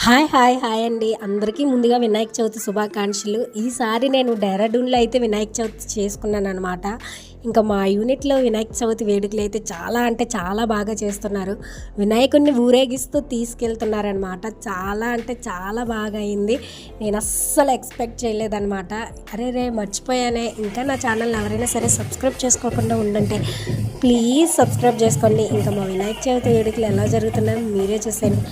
Hi hi hi అండి అందరికీ ముందుగా వినాయక చవితి శుభాకాంక్షలు. ఈసారి నేను డెహ్రాడూన్లో అయితే వినాయక చవితి చేసుకున్నాను అనమాట. ఇంకా మా యూనిట్లో వినాయక చవితి వేడుకలు అయితే చాలా అంటే చాలా బాగా చేస్తున్నారు. వినాయకుడిని ఊరేగిస్తూ తీసుకెళ్తున్నారనమాట. చాలా అంటే చాలా బాగా అయింది. నేను అస్సలు ఎక్స్పెక్ట్ చేయలేదన్నమాట. అరే మర్చిపోయానే, ఇంకా నా ఛానల్ని ఎవరైనా సరే సబ్స్క్రైబ్ చేసుకోకుండా ఉండంటే ప్లీజ్ సబ్స్క్రైబ్ చేసుకోండి. ఇంకా మా వినాయక చవితి వేడుకలు ఎలా జరుగుతున్నాయో మీరే చూసేయండి.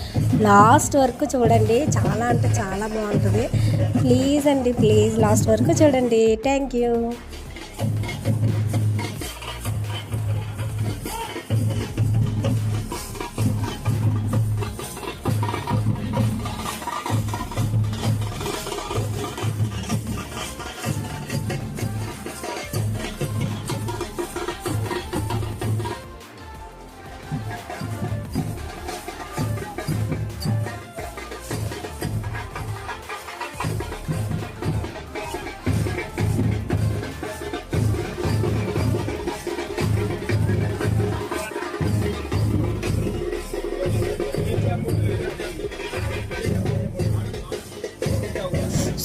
లాస్ట్ వరకు చూడండి, చాలా అంటే చాలా బాగుంటుంది. ప్లీజ్ అండి, ప్లీజ్ లాస్ట్ వరకు చూడండి. Thank you.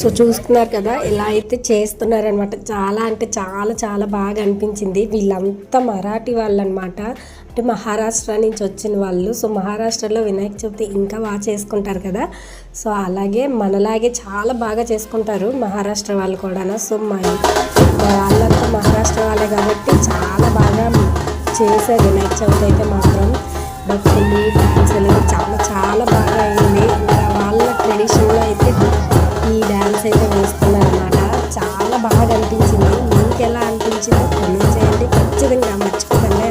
సో చూస్తున్నారు కదా, ఇలా అయితే చేస్తున్నారనమాట. చాలా అంటే చాలా చాలా బాగా అనిపించింది. వీళ్ళంతా మరాఠీ వాళ్ళు అనమాట, అంటే మహారాష్ట్ర నుంచి వచ్చిన వాళ్ళు. సో మహారాష్ట్రలో వినాయక చవితి ఇంకా బాగా చేసుకుంటారు కదా. సో అలాగే మనలాగే చాలా బాగా చేసుకుంటారు మహారాష్ట్ర వాళ్ళు కూడా. సో వాళ్ళంతా మహారాష్ట్ర వాళ్ళే కాబట్టి చాలా బాగా చేశారు వినాయక చవితి అయితే మాత్రం. భక్తులు డాన్సులు చాలా చాలా బాగా అయింది. ఇంకా వాళ్ళ ట్రెడిషన్లో అయితే ఈ డ్యాన్స్ అయితే వేస్తున్నారన్నమాట. చాలా బాగా అనిపించింది. మీకు ఎలా అనిపించిందో కామెంట్ చేయండి, ఖచ్చితంగా మర్చిపోకండి.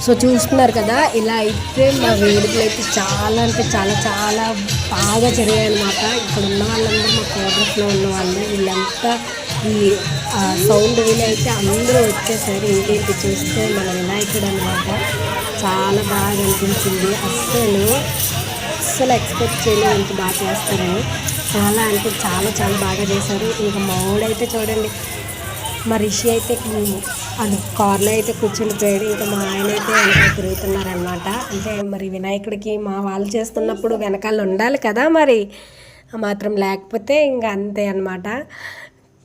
సో చూస్తున్నారు కదా, ఇలా అయితే మా వేడుకలు అయితే చాలా అంటే చాలా చాలా బాగా జరిగాయి అన్నమాట. ఇక్కడ ఉన్న వాళ్ళందరూ మా క్వార్టర్స్లో ఉన్న వాళ్ళు వీళ్ళంతా ఈ సౌండ్ విని అయితే అందరూ వచ్చేసారు. ఇంకేంటి చూస్తే మన వినాయకుడు అనమాట. చాలా బాగా అనిపించింది. అస్సలు ఎక్స్పెక్ట్ చేయలేదు ఇంత బాగా చేస్తారని. చాలా అంటే చాలా చాలా బాగా చేశారు. ఇంకా మా ఊడైతే చూడండి, మా రిషి అయితే అది కార్లో అయితే కూర్చుండిపోయాడు. ఇంకా మా ఆయన అయితే వెనకాల తిరుగుతున్నారనమాట. అంటే మరి వినాయకుడికి మా వాళ్ళు చేస్తున్నప్పుడు వెనకాల ఉండాలి కదా, మరి మాత్రం లేకపోతే ఇంకా అంతే అనమాట.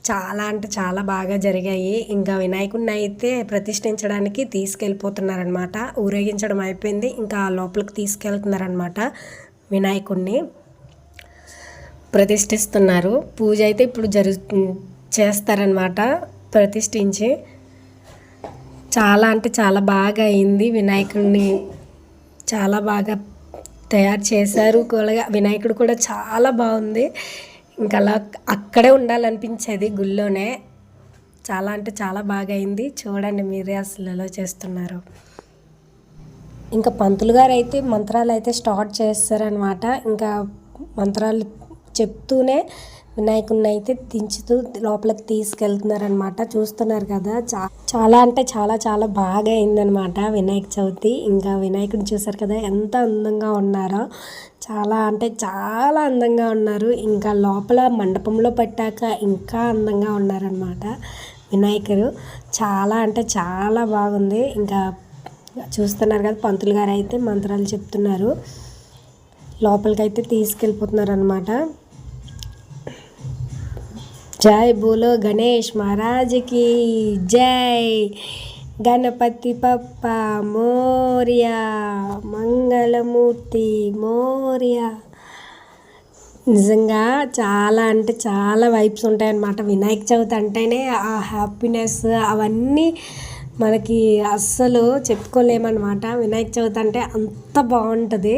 చాలా అంటే చాలా బాగా జరిగాయి. ఇంకా వినాయకుడిని అయితే ప్రతిష్ఠించడానికి తీసుకెళ్ళిపోతున్నారనమాట. ఊరేగించడం అయిపోయింది, ఇంకా లోపలికి తీసుకెళ్తున్నారనమాట. వినాయకుడిని ప్రతిష్ఠిస్తున్నారు. పూజ అయితే ఇప్పుడు చేస్తారనమాట. ప్రతిష్ఠించి చాలా అంటే చాలా బాగా అయింది. వినాయకుడిని చాలా బాగా తయారు చేశారు కూడా. వినాయకుడు కూడా చాలా బాగుంది. ఇంకా అలా అక్కడే ఉండాలనిపించేది గుళ్ళోనే. చాలా అంటే చాలా బాగా అయింది. చూడండి మీరే అసలు ఎలా చేస్తున్నారు. ఇంకా పంతులు గారు అయితే మంత్రాలు అయితే స్టార్ట్ చేస్తారనమాట. ఇంకా మంత్రాలు చెప్తూనే వినాయకుడిని అయితే దించుతూ లోపలికి తీసుకెళ్తున్నారనమాట. చూస్తున్నారు కదా, చాలా అంటే చాలా చాలా బాగా అయిందనమాట వినాయక చవితి. ఇంకా వినాయకుడిని చూసారు కదా ఎంత అందంగా ఉన్నారో. చాలా అంటే చాలా అందంగా ఉన్నారు. ఇంకా లోపల మండపంలో పెట్టాక ఇంకా అందంగా ఉన్నారనమాట వినాయకుడు. చాలా అంటే చాలా బాగుంది. ఇంకా చూస్తున్నారు కదా, పంతులు గారు అయితే మంత్రాలు చెప్తున్నారు. లోపలికైతే తీసుకెళ్ళిపోతున్నారు అనమాట. జై బోలో గణేష్ మహారాజ్కి జై, గణపతి పప్ప మోరియా, మంగళమూర్తి మోరియా. నిజంగా చాలా అంటే చాలా వైబ్స్ ఉంటాయన్నమాట. వినాయక చవితి అంటేనే ఆ హ్యాపీనెస్ అవన్నీ మనకి అస్సలు చెప్పుకోలేమన్నమాట. వినాయక చవితి అంటే అంత బాగుంటుంది.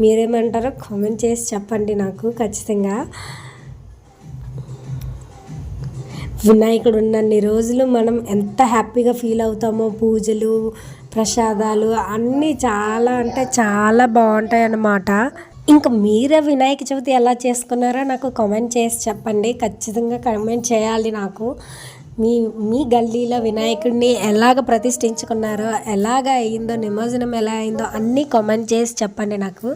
మీరేమంటారో కామెంట్ చేసి చెప్పండి నాకు ఖచ్చితంగా. వినాయకుడు ఉన్నన్ని రోజులు మనం ఎంత హ్యాపీగా ఫీల్ అవుతామో. పూజలు, ప్రసాదాలు అన్నీ చాలా అంటే చాలా బాగుంటాయి అన్నమాట. ఇంకా మీరే వినాయక చవితి ఎలా చేసుకున్నారో నాకు కామెంట్ చేసి చెప్పండి. ఖచ్చితంగా కామెంట్ చేయాలి నాకు. మీ గల్లీలో వినాయకుడిని ఎలాగ ప్రతిష్ఠించుకున్నారో, ఎలాగ అయిందో, నిమజ్జనం ఎలా అయిందో అన్నీ కామెంట్ చేసి చెప్పండి నాకు.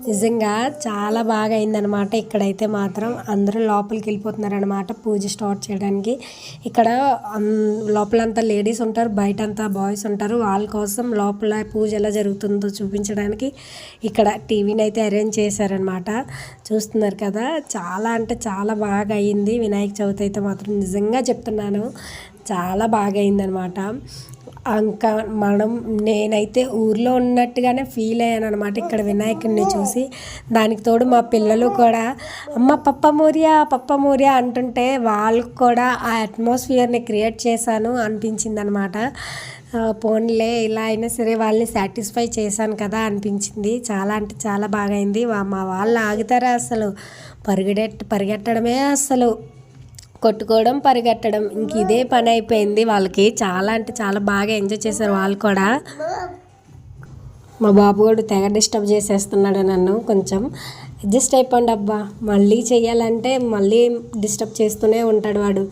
నిజంగా చాలా బాగా అయిందనమాట. ఇక్కడైతే మాత్రం అందరూ లోపలికి వెళ్ళిపోతున్నారనమాట పూజ స్టార్ట్ చేయడానికి. ఇక్కడ లోపలంతా లేడీస్ ఉంటారు, బయటంతా బాయ్స్ ఉంటారు. వాళ్ళ కోసం లోపల పూజ ఎలా జరుగుతుందో చూపించడానికి ఇక్కడ టీవీని అయితే అరేంజ్ చేశారనమాట. చూస్తున్నారు కదా, చాలా అంటే చాలా బాగా అయింది వినాయక చవితి అయితే మాత్రం. నిజంగా చెప్తున్నాను, చాలా బాగా అయిందనమాట. ఇంకా నేనైతే ఊర్లో ఉన్నట్టుగానే ఫీల్ అయ్యాను అనమాట ఇక్కడ వినాయకుడిని చూసి. దానికి తోడు మా పిల్లలు కూడా అమ్మ పప్ప మోరియా అంటుంటే వాళ్ళకు కూడా ఆ అట్మాస్ఫియర్ని క్రియేట్ చేశాను అనిపించింది అనమాట. పోన్లే, ఇలా అయినా సరే వాళ్ళని సాటిస్ఫై చేశాను కదా అనిపించింది. చాలా అంటే చాలా బాగా అయింది. మా వాళ్ళు ఆగుతారా అసలు? పరిగెట్టడమే అసలు, కొట్టుకోవడం, పరిగెట్టడం, ఇంక ఇదే పని అయిపోయింది వాళ్ళకి. చాలా అంటే చాలా బాగా ఎంజాయ్ చేశారు వాళ్ళు కూడా. మా బాబు కూడా తెగ డిస్టర్బ్ చేసేస్తున్నాడు నన్ను. కొంచెం అడ్జస్ట్ అయిపోండి అబ్బా, మళ్ళీ చెయ్యాలంటే మళ్ళీ డిస్టర్బ్ చేస్తూనే ఉంటాడు వాడు.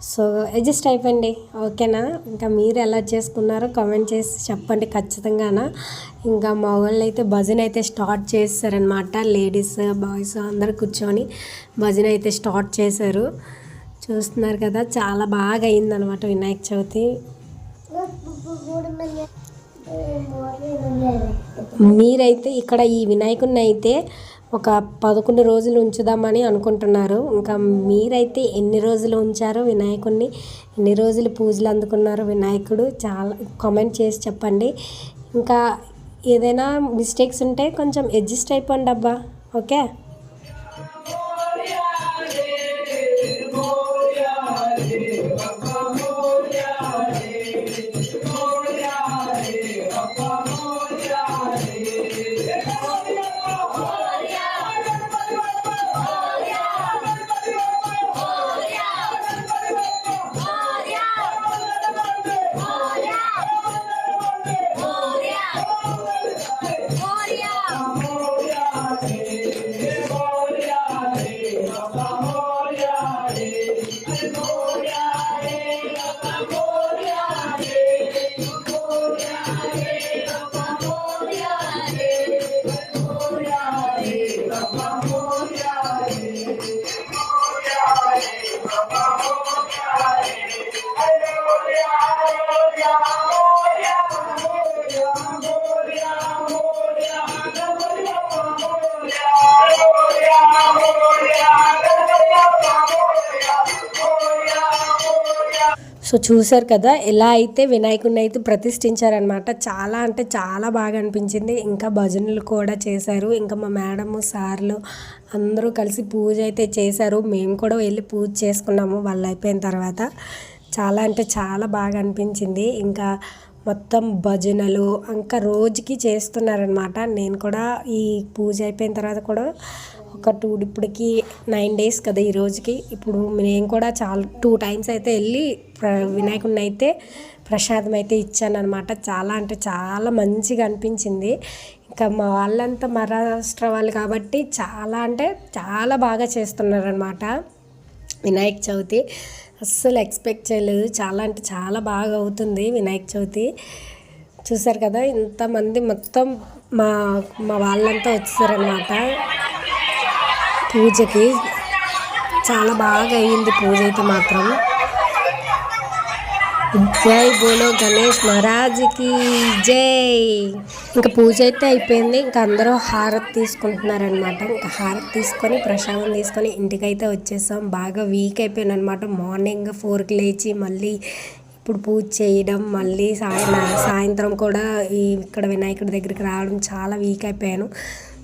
సో అడ్జస్ట్ అయిపోండి, ఓకేనా? ఇంకా మీరు ఎలా చేసుకున్నారో కామెంట్ చేసి చెప్పండి ఖచ్చితంగానా. ఇంకా మా వాళ్ళు అయితే భజన అయితే స్టార్ట్ చేశారనమాట. లేడీస్, బాయ్స్ అందరూ కూర్చొని భజన అయితే స్టార్ట్ చేశారు. చూస్తున్నారు కదా, చాలా బాగా అయిందనమాట వినాయక చవితి. మీరైతే ఇక్కడ ఈ వినాయకుడిని అయితే ఒక 11 రోజులు ఉంచుదామని అనుకుంటున్నారు. ఇంకా మీరైతే ఎన్ని రోజులు ఉంచారో వినాయకుడిని, ఎన్ని రోజులు పూజలు అందుకున్నారో వినాయకుడు చాలా కామెంట్ చేసి చెప్పండి. ఇంకా ఏదైనా మిస్టేక్స్ ఉంటే కొంచెం అడ్జస్ట్ అయిపోండి అబ్బా, ఓకే? సో చూసారు కదా ఎలా అయితే వినాయకుడిని అయితే ప్రతిష్ఠించారనమాట. చాలా అంటే చాలా బాగా అనిపించింది. ఇంకా భజనలు కూడా చేశారు. ఇంకా మా మేడము సార్లు అందరూ కలిసి పూజ అయితే చేశారు. మేము కూడా వెళ్ళి పూజ చేసుకున్నాము వాళ్ళు అయిపోయిన తర్వాత. చాలా అంటే చాలా బాగా అనిపించింది. ఇంకా మొత్తం భజనలు ఇంకా రోజుకి చేస్తున్నారనమాట. నేను కూడా ఈ పూజ అయిపోయిన తర్వాత కూడా ఇప్పటికి 9 days కదా ఈ రోజుకి. ఇప్పుడు నేను కూడా 2 times అయితే వెళ్ళి వినాయకుడిని అయితే ప్రసాదం అయితే ఇచ్చానమాట. చాలా అంటే చాలా మంచిగా అనిపించింది. ఇంకా మా వాళ్ళంతా మహారాష్ట్ర వాళ్ళు కాబట్టి చాలా అంటే చాలా బాగా చేస్తున్నారనమాట వినాయక చవితి. అస్సలు ఎక్స్పెక్ట్ చేయలేదు. చాలా అంటే చాలా బాగా అవుతుంది వినాయక చవితి. చూసారు కదా ఇంతమంది మొత్తం మా వాళ్ళంతా వచ్చేసారనమాట పూజకి. చాలా బాగా అయ్యింది పూజ అయితే మాత్రం. జై బోలో గణేష్ మహారాజ్కి జై. ఇంకా పూజ అయితే అయిపోయింది. ఇంకా అందరూ హారతి తీసుకుంటున్నారనమాట. ఇంకా హారతి తీసుకొని ప్రసాదం తీసుకొని ఇంటికైతే వచ్చేసాం. బాగా వీక్ అయిపోయాను అనమాట. మార్నింగ్ 4కి లేచి మళ్ళీ ఇప్పుడు పూజ చేయడం, మళ్ళీ సాయంత్రం కూడా ఇక్కడ వినాయకుడి దగ్గరికి రావడం చాలా వీక్ అయిపోయాను.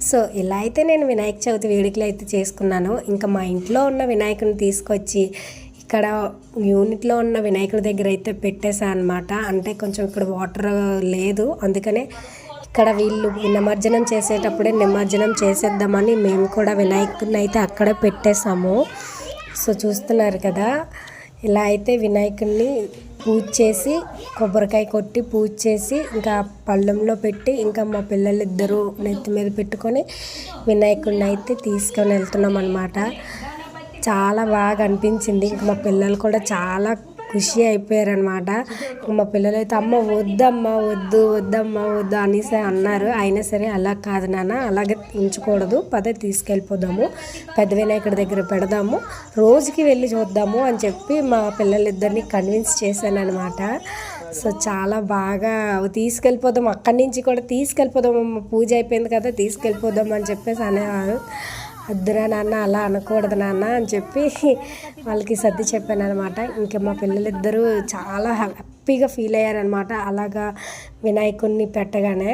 సో ఇలా అయితే నేను వినాయక చవితి వేడుకలు అయితే చేసుకున్నాను. ఇంకా మా ఇంట్లో ఉన్న వినాయకుడిని తీసుకొచ్చి ఇక్కడ యూనిట్లో ఉన్న వినాయకుడి దగ్గర అయితే పెట్టేశాను అనమాట. అంటే కొంచెం ఇక్కడ వాటర్ లేదు, అందుకనే ఇక్కడ వీళ్ళు నిమజ్జనం చేసేటప్పుడే నిమజ్జనం చేసేద్దామని మేము కూడా వినాయకుడిని అయితే అక్కడే పెట్టేశాము. సో చూస్తున్నారు కదా ఇలా అయితే వినాయకుడిని పూజ చేసి కొబ్బరికాయ కొట్టి పూజ చేసి ఇంకా పళ్ళెంలో పెట్టి ఇంకా మా పిల్లలిద్దరూ నెత్తి మీద పెట్టుకొని వినాయకుడిని అయితే తీసుకొని వెళ్తున్నాం అనమాట. చాలా బాగా అనిపించింది. ఇంక మా పిల్లలు కూడా చాలా ఖుషి అయిపోయారనమాట. మా పిల్లలు అయితే అమ్మ వద్దమ్మా వద్దమ్మా వద్దు అనేసి అన్నారు. అయినా సరే అలా కాదు నాన్న, అలాగే ఉంచకూడదు, తీసుకెళ్ళిపోదాము, పెద్ద వినాయకుడి దగ్గర పెడదాము, రోజుకి వెళ్ళి చూద్దాము అని చెప్పి మా పిల్లలిద్దరిని కన్విన్స్ చేశాను అనమాట. సో చాలా బాగా తీసుకెళ్ళిపోదాం, అక్కడి నుంచి కూడా తీసుకెళ్ళిపోదాం, పూజ అయిపోయింది కదా తీసుకెళ్ళిపోదాం అని చెప్పేసి అనేవారు. వద్దురా నాన్న అలా అనకూడదు నాన్న అని చెప్పి వాళ్ళకి సర్ది చెప్పాను అనమాట. ఇంకా మా పిల్లలిద్దరూ చాలా హ్యాపీగా ఫీల్ అయ్యారనమాట. అలాగా వినాయకుడిని పెట్టగానే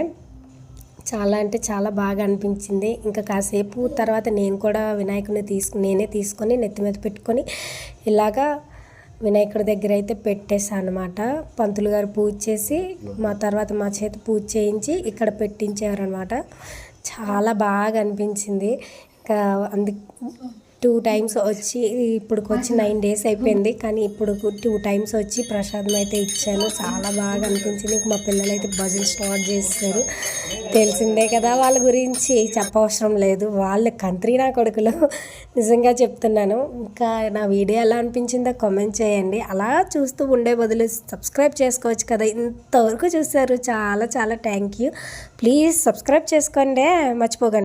చాలా అంటే చాలా బాగా అనిపించింది. ఇంకా కాసేపు తర్వాత నేను కూడా వినాయకుడిని నేనే తీసుకొని నెత్తి మీద పెట్టుకొని ఇలాగా వినాయకుడి దగ్గర అయితే పెట్టేశాను అనమాట. పంతులు గారు పూజ చేసి మా చేతి పూజ చేయించి ఇక్కడ పెట్టించారనమాట. చాలా బాగా అనిపించింది. ఇంకా 2 times వచ్చి ఇప్పుడుకి వచ్చి 9 days అయిపోయింది, కానీ ఇప్పుడు 2 times వచ్చి ప్రసాదం అయితే ఇచ్చాను. చాలా బాగా అనిపించింది. మా పిల్లలు అయితే భజన స్టార్ట్ చేస్తారు. తెలిసిందే కదా వాళ్ళ గురించి చెప్పవసరం లేదు, వాళ్ళ కంత్రి నా కొడుకులు, నిజంగా చెప్తున్నాను. ఇంకా నా వీడియో ఎలా అనిపించిందో కామెంట్ చేయండి. అలా చూస్తూ ఉండే బదులు సబ్స్క్రైబ్ చేసుకోవచ్చు కదా. ఇంతవరకు చూస్తారు, చాలా చాలా థ్యాంక్ యూ. ప్లీజ్ సబ్స్క్రైబ్ చేసుకోండి, మర్చిపోకండి.